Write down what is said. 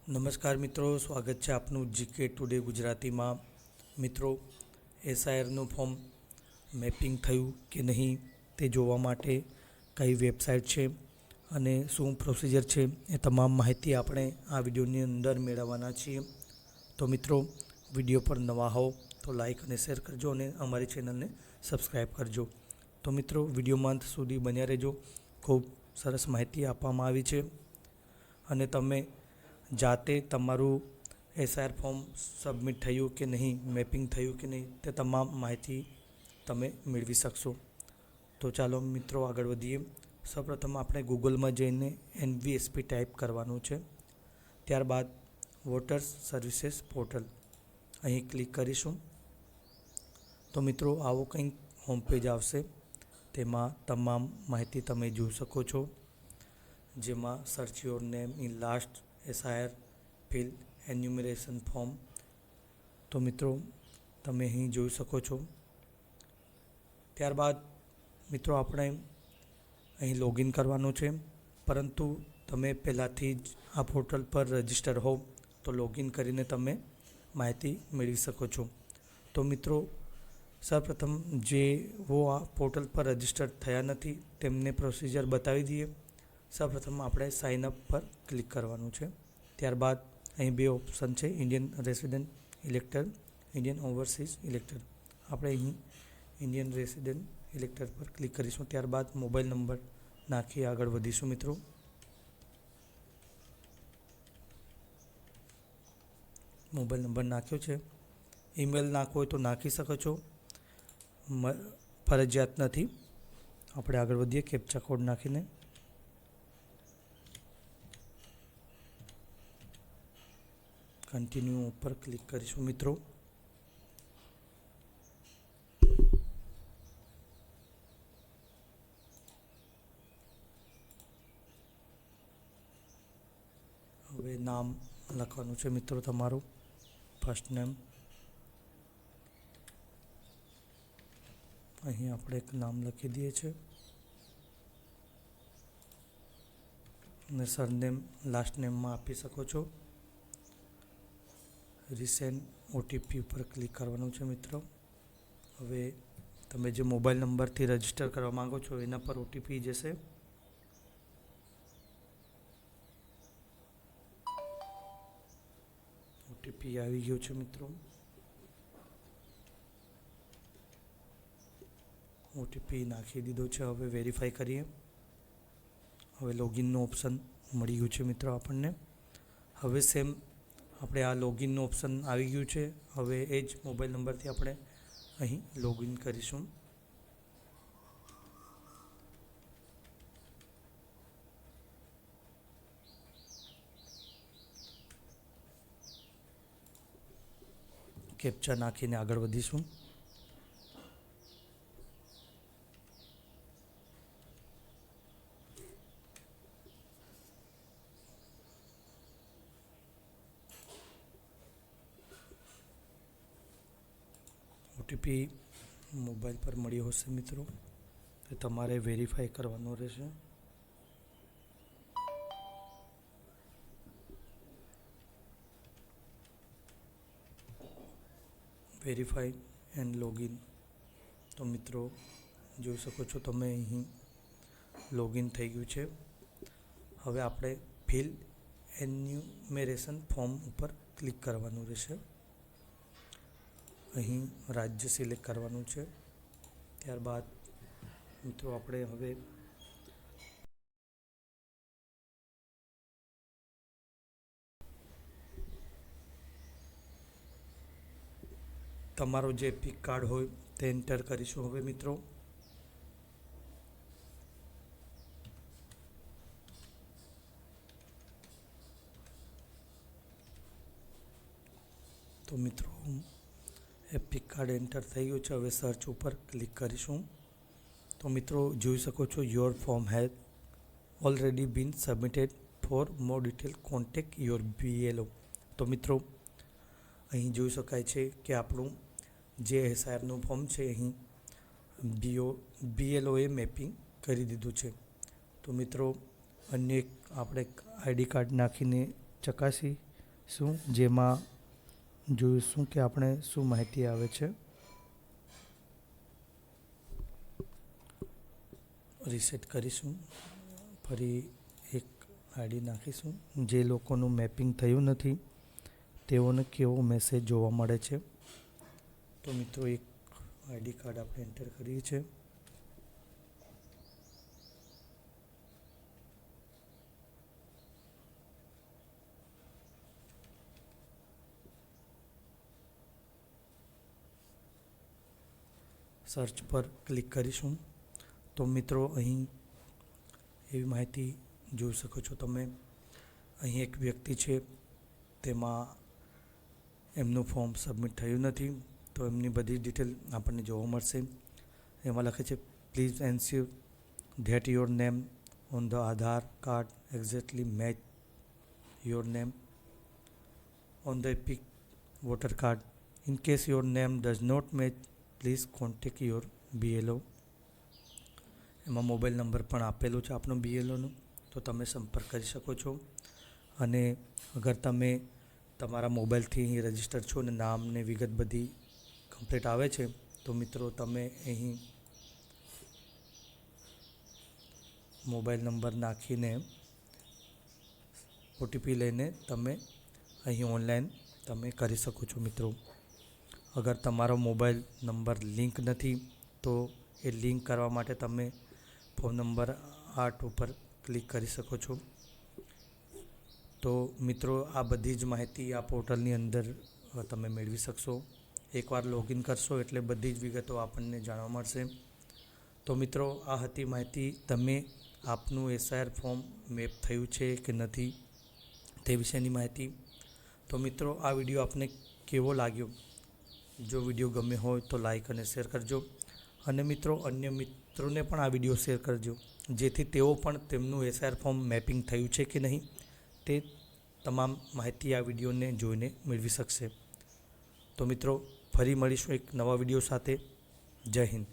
નમસ્કાર મિત્રો, સ્વાગત છે આપનું જીકે ટુડે ગુજરાતીમાં। મિત્રો, એસઆઈઆરનું ફોર્મ મેપિંગ થયું કે નહીં તે જોવા માટે કઈ વેબસાઇટ છે અને શું પ્રોસિજર છે એ તમામ માહિતી આપણે આ વિડીયોની અંદર મેળવવાના છીએ। તો મિત્રો, વિડીયો પર નવા હો તો લાઈક અને શેર કરજો અને અમારી ચેનલને સબસ્ક્રાઈબ કરજો। તો મિત્રો, વિડીયોમાં અંત સુધી બન્યા રહેજો। ખૂબ સરસ માહિતી આપવામાં આવી છે અને તમે જાતે તમારું એસઆઈઆર ફોર્મ સબમિટ થયું કે નહીં, મેપિંગ થયું કે નહીં તે તમામ માહિતી તમે મેળવી શકશો। તો ચાલો મિત્રો આગળ વધીએ। સૌપ્રથમ આપણે ગૂગલમાં જઈને એનવીએસપી ટાઈપ કરવાનું છે, ત્યારબાદ વોટર્સ સર્વિસીસ પોર્ટલ અહીં ક્લિક કરીશું। તો મિત્રો, આવો કંઈક હોમ પેજ આવશે, તેમાં તમામ માહિતી તમે જોઈ શકો છો, જેમાં search your name in last SIR fill enumeration form. તો મિત્રો, તમે અહીં જોઈ શકો છો। ત્યારબાદ મિત્રો, આપણે અહીં લોગિન કરવાનું છે, પરંતુ તમે પહેલાંથી જ આ પોર્ટલ પર રજિસ્ટર હો તો લોગિન કરીને તમે માહિતી મેળવી શકો છો। તો મિત્રો, સૌપ્રથમ જેઓ આ પોર્ટલ પર રજિસ્ટર થયા નથી તેમને પ્રોસિજર બતાવી દઈએ। સૌપ્રથમ આપણે સાઇન અપ પર ક્લિક કરવાનું છે, ત્યારબાદ અહીં બે ઓપ્શન છે, Indian resident elector, Indian overseas elector. આપણે અહીં ઇન્ડિયન રેસિડેન્ટ ઇલેક્ટર પર ક્લિક કરીશું, ત્યારબાદ મોબાઈલ નંબર નાખી આગળ વધીશું। મિત્રો, મોબાઈલ નંબર નાખ્યો છે, ઈમેલ નાખવો હોય તો નાખી શકો છો, ફરજિયાત નથી। આપણે આગળ વધીએ કેપ્ચા કોડ નાખીને। કન્ટિન્યુ ઉપર ક્લિક કરીશું। મિત્રો, હવે નામ લખવાનું છે મિત્રો, તમારું ફર્સ્ટ નેમ। અહીં આપણે એક નામ લખી દઈએ છીએ અને સરનેમ લાસ્ટ નેમમાં આપી શકો છો। રિસેન્ટ ઓટીપી ઉપર ક્લિક કરવાનું છે મિત્રો। હવે તમે જે મોબાઈલ નંબરથી રજીસ્ટર કરવા માંગો છો એના પર ઓટીપી જશે। ઓટીપી આવી ગયો છે મિત્રો। ઓટીપી નાખી દીધો છે, હવે વેરીફાઈ કરીએ। હવે લોગિનનું ઓપ્શન મળી ગયું છે મિત્રો આપણને। હવે સેમ આપણે આ લોગિનનું ઓપ્શન આવી ગયું છે, હવે એ જ મોબાઈલ નંબરથી આપણે અહીં લોગિન કરીશું। કેપ્ચા નાખીને આગળ વધીશું। ઓટીપી મોબાઈલ પર મળ્યો હશે મિત્રો, તો તમારે વેરીફાઈ કરવાનો રહેશે। Verify and login. તો મિત્રો, જોઈ શકો છો તમે અહીં લોગિન થઈ ગયું છે। હવે આપણે ફિલ એન્યુમરેશન ફોર્મ ઉપર ક્લિક કરવાનું રહેશે। અહીં રાજ્ય સિલેક્ટ કરવાનું છે, ત્યારબાદ મિત્રો આપણે હવે તમારો જે પિક કાર્ડ હોય તે એન્ટર કરીશું। હવે મિત્રો, તો મિત્રો પિક કાર્ડ એન્ટર થઈ ગયું છે, હવે સર્ચ ઉપર ક્લિક કરીશું। તો મિત્રો, જોઈ શકો છો, your form has already been submitted, for more detail contact your BLO. તો મિત્રો, અહીં જોઈ શકાય છે કે આપણું જે એસઆઈઆરનું ફોર્મ છે અહીં બીએલઓએ મેપિંગ કરી દીધું છે। તો મિત્રો, અન્ય એક આપણે આઈડી કાર્ડ નાખીને ચકાસી શું જેમાં જોઈશું કે આપણે શું માહિતી આવે છે. રીસેટ કરીશું, ફરી એક આઈડી નાખીશું. જે લોકોનું મેપિંગ થયું નથી તેઓને કેવો મેસેજ જોવા મળે છે. તો મિત્રો એક આઈડી કાર્ડ આપણે એન્ટર કરીએ છીએ. સર્ચ પર ક્લિક કરીશું. તો મિત્રો અહીં એવી માહિતી જોઈ શકો છો તમે. અહીં એક વ્યક્તિ છે, તેમાં એમનું ફોર્મ સબમિટ થયું નથી, તો એમની બધી ડિટેલ આપણને જોવા મળશે. એમાં લખે છે please ensure that your name on the Aadhaar card exactly match your name on the EPIC voter card. In case your name does not match please contact your BLO. એમાં મોબાઈલ નંબર પણ આપેલું છે આપણો BLOનું, તો તમે સંપર્ક કરી શકો છો. અને અગર તમે તમારા મોબાઈલથી અહીં રજિસ્ટર છો અને નામ ને વિગત બધી કમ્પ્લીટ આવે છે, તો મિત્રો તમે અહીં મોબાઈલ નંબર નાખીને OTP લઈને તમે અહીં ઓનલાઈન તમે કરી શકો છો મિત્રો. અગર તમારો મોબાઈલ નંબર લિંક નથી તો એ લિંક કરવા માટે તમે ફોન નંબર 8 ઉપર ક્લિક કરી શકો છો. તો મિત્રો આ બધી જ માહિતી આ પોર્ટલની અંદર તમે મેળવી શકશો. એકવાર લોગિન કરશો એટલે બધી જ વિગતો આપણને જાણવા મળશે. તો મિત્રો આ હતી માહિતી. તમે આપનું SIR ફોર્મ મેપ થયું છે કે નથી તે વિશેની માહિતી. તો મિત્રો આ વિડીયો આપને કેવો લાગ્યો? જો વિડીયો ગમ્યો હોય તો લાઈક અને શેર કરજો. અને મિત્રો અન્ય મિત્રોને પણ આ વિડીયો શેર કરજો, જેથી તેઓ પણ તેમનું SIR ફોર્મ મેપિંગ થયું છે કે નહીં તે તમામ માહિતી આ વિડીયોને જોઈને મેળવી શકશે. તો મિત્રો ફરી મળીશું એક નવા વિડીયો સાથે. જય હિન્દ.